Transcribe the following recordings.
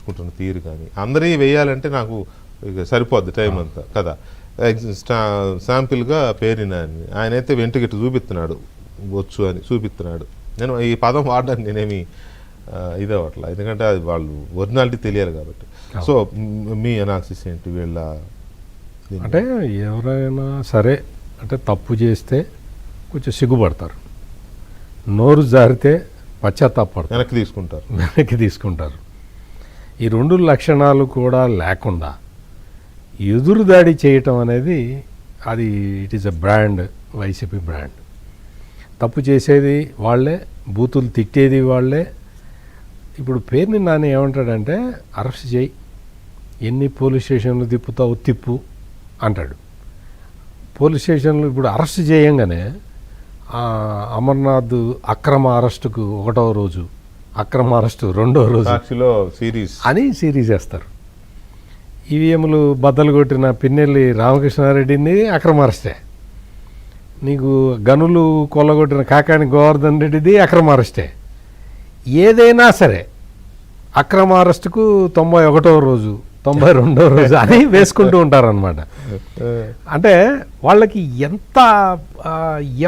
తీసుకుంటున్న తీరు కానీ అందరినీ వేయాలంటే నాకు సరిపోద్ది టైం అంతా కదా. శాంపిల్గా పేరు నాని ఆయనైతే వెంటగిట్టు చూపిస్తున్నాడు, వచ్చు అని చూపిస్తున్నాడు. నేను ఈ పదం వాడడానికి నేనేమి ఇదే అవ్వట్లా, ఎందుకంటే అది వాళ్ళు ఒరిజినాలిటీ తెలియాలి కాబట్టి. సో మీ అనాలిసిస్ ఏంటి వీళ్ళ? అంటే ఎవరైనా సరే అంటే తప్పు చేస్తే కొంచెం సిగ్గుపడతారు, నోరు జారితే పశ్చాత్తాపడతారు, వెనక్కి తీసుకుంటారు. ఈ రెండు లక్షణాలు కూడా లేకుండా ఎదురుదాడి చేయటం అనేది అది it is a brand, YCP brand. తప్పు చేసేది వాళ్ళే, బూతులు తిట్టేది వాళ్ళే. ఇప్పుడు పేరుని నాని ఏమంటాడంటే అరెస్ట్ చేయి, ఎన్ని పోలీస్ స్టేషన్లు తిప్పుతావు తిప్పు అంటాడు. పోలీస్ స్టేషన్లు ఇప్పుడు అరెస్ట్ చేయంగానే అమర్నాథ్ అక్రమ అరెస్టుకు 1వ రోజు, అక్రమ అరెస్టు 2వ రోజు అని సిరీస్ వేస్తారు. ఈవీఎంలు బద్దలు కొట్టిన పిన్నెల్లి రామకృష్ణారెడ్డిని అక్రమ అరెస్టే, నీకు గనులు కొల్లగొట్టిన కాకాని గోవర్ధన్ రెడ్డిది అక్రమ అరెస్టే. ఏదైనా సరే అక్రమ అరెస్టుకు 91వ రోజు, 92వ రోజు అని వేసుకుంటూ ఉంటారనమాట. అంటే వాళ్ళకి ఎంత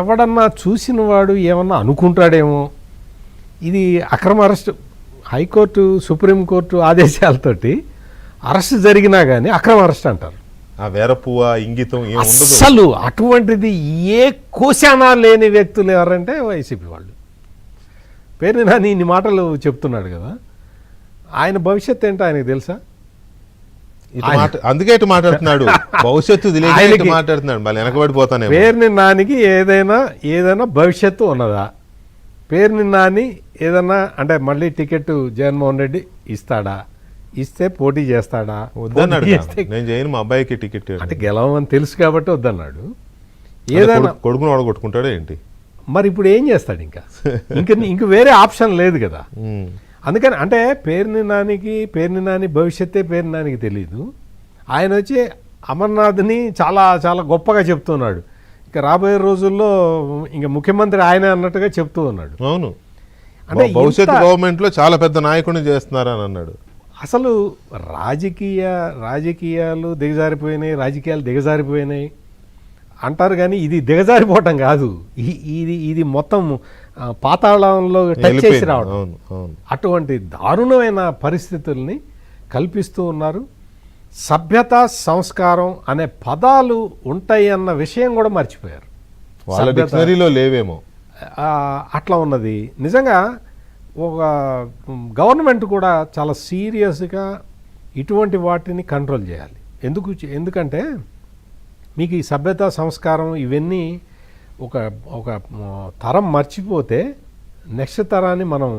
ఎవడన్నా చూసిన వాడు ఏమన్నా అనుకుంటాడేమో, ఇది అక్రమ అరెస్టు. హైకోర్టు, సుప్రీంకోర్టు ఆదేశాలతోటి అరెస్ట్ జరిగినా కానీ అక్రమ అరెస్ట్ అంటారు. అసలు అటువంటిది ఏ కోశానా లేని వ్యక్తులు ఎవరంటే వైసీపీ వాళ్ళు. పేరు నాని ఇన్ని మాటలు చెప్తున్నాడు కదా, ఆయన భవిష్యత్తు ఏంటో ఆయనకు తెలుసా? అందుకే ఇటు మాట్లాడుతున్నాడు, భవిష్యత్తు మాట్లాడుతున్నాడు, మళ్ళీ వెనకబడిపోతానే. పేరుని నానికి ఏదైనా భవిష్యత్తు ఉన్నదా? పేరుని నాని ఏదన్నా అంటే మళ్ళీ టికెట్ జగన్మోహన్ రెడ్డి ఇస్తాడా? ఇస్తే పోటీ చేస్తాడా? వద్దన్నాడు. నేను చేయను, మా అబ్బాయికి టికెట్ అంటే గెలవని తెలుసు కాబట్టి వద్దన్నాడు. ఏదైనా కొడుకును ఓడగొట్టుకుంటాడా ఏంటి? మరి ఇప్పుడు ఏం చేస్తాడు? ఇంక వేరే ఆప్షన్ లేదు కదా. అందుకని అంటే పేరుని నాని భవిష్యత్తే పేరుని నానికి తెలియదు. ఆయన వచ్చి అమర్నాథ్ని చాలా చాలా గొప్పగా చెప్తున్నాడు. ఇక రాబోయే రోజుల్లో ఇంకా ముఖ్యమంత్రి ఆయన అన్నట్టుగా చెప్తూ ఉన్నాడు. అవును, అంటే భవిష్యత్తు గవర్నమెంట్లో చాలా పెద్ద నాయకుడిని చేస్తున్నారని అన్నాడు. అసలు రాజకీయాలు దిగజారిపోయినాయి అంటారు, కానీ ఇది దిగజారిపోవటం కాదు, ఇది మొత్తం పాతాళంలో టచ్ చేసి రావడం. అటువంటి దారుణమైన పరిస్థితుల్ని కల్పిస్తూ ఉన్నారు. సభ్యత, సంస్కారం అనే పదాలు ఉంటాయి అన్న విషయం కూడా మర్చిపోయారు. వాళ్ళ డిక్షనరీలో లేవేమో, అట్లా ఉన్నది. నిజంగా ఒక గవర్నమెంట్ కూడా చాలా సీరియస్గా ఇటువంటి వాటిని కంట్రోల్ చేయాలి. ఎందుకంటే మీకు ఈ సభ్యత, సంస్కారం ఇవన్నీ ఒక తరం మర్చిపోతే నెక్స్ట్ తరాన్ని మనం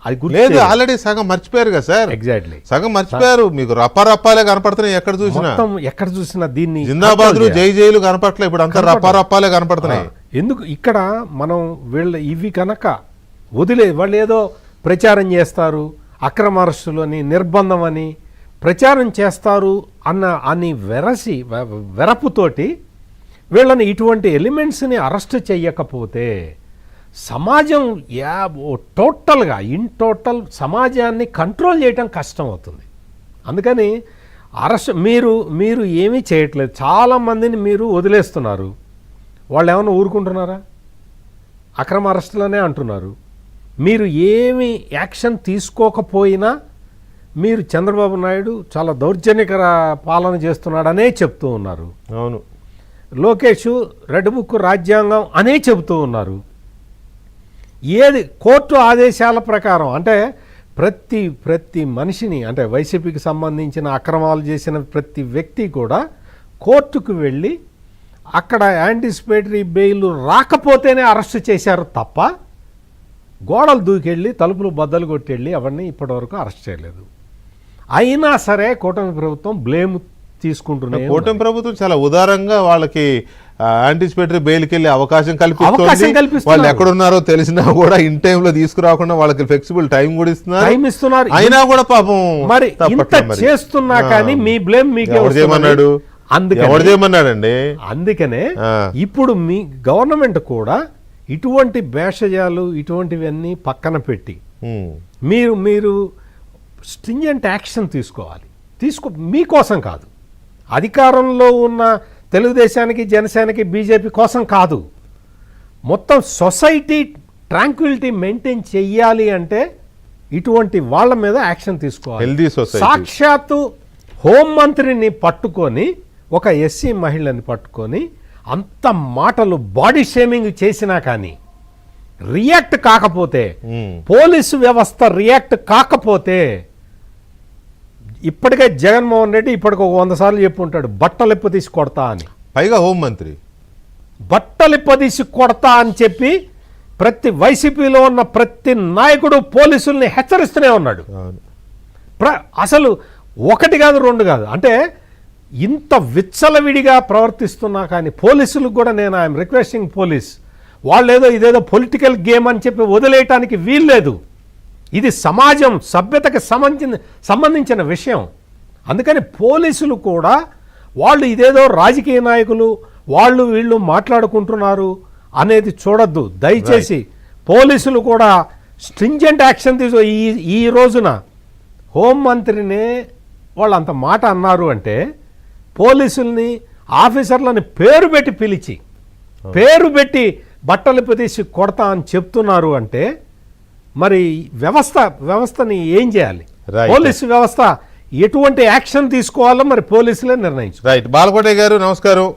అది లేదు, ఆల్రెడీ సగం మర్చిపోయారు కదా సార్. ఎగ్జాక్ట్లీ, సగం మర్చిపోయారు. మీకు రప్పాలే కనపడుతున్నాయి ఎక్కడ చూసినా దీన్ని జిందాబాద్లు జైలు కనపడలే, ఇప్పుడు అంతా రప్పాలే కనపడుతున్నాయి. ఎందుకు ఇక్కడ మనం ఇవి కనుక వాళ్ళు ఏదో ప్రచారం చేస్తారు, అక్రమ అరెస్టులు అని, నిర్బంధం అని ప్రచారం చేస్తారు అని వెరపుతోటి వీళ్ళని ఇటువంటి ఎలిమెంట్స్ని అరెస్ట్ చెయ్యకపోతే సమాజం టోటల్గా సమాజాన్ని కంట్రోల్ చేయటం కష్టం అవుతుంది. అందుకని అరెస్ట్ మీరు ఏమీ చేయట్లేదు, చాలామందిని మీరు వదిలేస్తున్నారు. వాళ్ళు ఏమైనా ఊరుకుంటున్నారా? అక్రమ అరెస్టులనే అంటున్నారు. మీరు ఏమి యాక్షన్ తీసుకోకపోయినా మీరు చంద్రబాబు నాయుడు చాలా దౌర్జన్యకర పాలన చేస్తున్నాడనే చెప్తూ ఉన్నారు. అవును, లోకేష్ రెడ్ బుక్ రాజ్యాంగం అనే చెబుతూ ఉన్నారు. ఏది కోర్టు ఆదేశాల ప్రకారం అంటే ప్రతి మనిషిని అంటే వైసీపీకి సంబంధించిన అక్రమాలు చేసిన ప్రతి వ్యక్తి కూడా కోర్టుకు వెళ్ళి అక్కడ యాంటిసిపేటరీ బెయిల్ రాకపోతేనే అరెస్ట్ చేశారు తప్ప గోడలు దూకెళ్ళి తలుపులు బద్దలు కొట్టెళ్ళి అవన్నీ ఇప్పటివరకు అరెస్ట్ చేయలేదు. అయినా సరే కూటమి ప్రభుత్వం బ్లేమ్ తీసుకుంటున్నాయి. కూటమి ప్రభుత్వం చాలా ఉదారంగా వాళ్ళకి యాంటిసిపేటరీ బెయిల్కి వెళ్ళే అవకాశం కల్పిస్తుంది. వాళ్ళు ఎక్కడున్నారో తెలిసినా కూడా ఇన్ టైంలో తీసుకురాకుండా వాళ్ళకి ఫ్లెక్సిబుల్ టైం కూడా ఇస్తున్నారు. అయినా కూడా పాపం మరి ఇంత చేస్తున్నా కానీ మీ బ్లేమ్ మీకే చేయమన్నాడు. చేయమన్నాడండి. అందుకనే ఇప్పుడు మీ గవర్నమెంట్ కూడా ఇటువంటి భేషజాలు ఇటువంటివన్నీ పక్కన పెట్టి మీరు స్ట్రింజెంట్ యాక్షన్ తీసుకోవాలి. మీకోసం కాదు, అధికారంలో ఉన్న తెలుగుదేశానికి, జనసేనకి, బీజేపీ కోసం కాదు, మొత్తం సొసైటీ ట్రాంక్విలిటీ మెయింటైన్ చెయ్యాలి అంటే ఇటువంటి వాళ్ళ మీద యాక్షన్ తీసుకోవాలి. Healthy society. సాక్షాత్తు హోంమంత్రిని పట్టుకొని, ఒక ఎస్సీ మహిళని పట్టుకొని అంత మాటలు బాడీ షేమింగ్ చేసినా కానీ రియాక్ట్ కాకపోతే, పోలీసు వ్యవస్థ రియాక్ట్ కాకపోతే, ఇప్పటికే జగన్మోహన్ రెడ్డి ఇప్పటికి 100 సార్లు చెప్పుంటాడు బట్టలిప్ప తీసి కొడతా అని. పైగా హోంమంత్రి బట్టలిప్ప తీసి కొడతా అని చెప్పి ప్రతి వైసీపీలో ఉన్న ప్రతి నాయకుడు పోలీసుల్ని హెచ్చరిస్తూనే ఉన్నాడు. అసలు ఒకటి కాదు, రెండు కాదు, అంటే ఇంత విచ్చలవిడిగా ప్రవర్తిస్తున్నా కానీ పోలీసులకు కూడా నేను ఐఎమ్ రిక్వెస్టింగ్ పోలీస్, వాళ్ళు ఇదేదో పొలిటికల్ గేమ్ అని చెప్పి వదిలేయటానికి వీల్లేదు. ఇది సమాజం సభ్యతకి సంబంధించిన విషయం. అందుకని పోలీసులు కూడా వాళ్ళు ఇదేదో రాజకీయ నాయకులు వాళ్ళు వీళ్ళు మాట్లాడుకుంటున్నారు అనేది చూడొద్దు దయచేసి. పోలీసులు కూడా స్ట్రింజెంట్ యాక్షన్ ఈ రోజున హోంమంత్రినే వాళ్ళు అంత మాట అన్నారు అంటే, పోలీసుల్ని ఆఫీసర్లని పేరు పెట్టి పిలిచి పేరు పెట్టి బట్టలు తీసి కొడతా అని చెప్తున్నారు అంటే, మరి వ్యవస్థని ఏం చేయాలి? పోలీసు వ్యవస్థ ఎటువంటి యాక్షన్ తీసుకోవాలో మరి పోలీసులే నిర్ణయించు. రైట్. బాలకోటయ్య గారు నమస్కారం.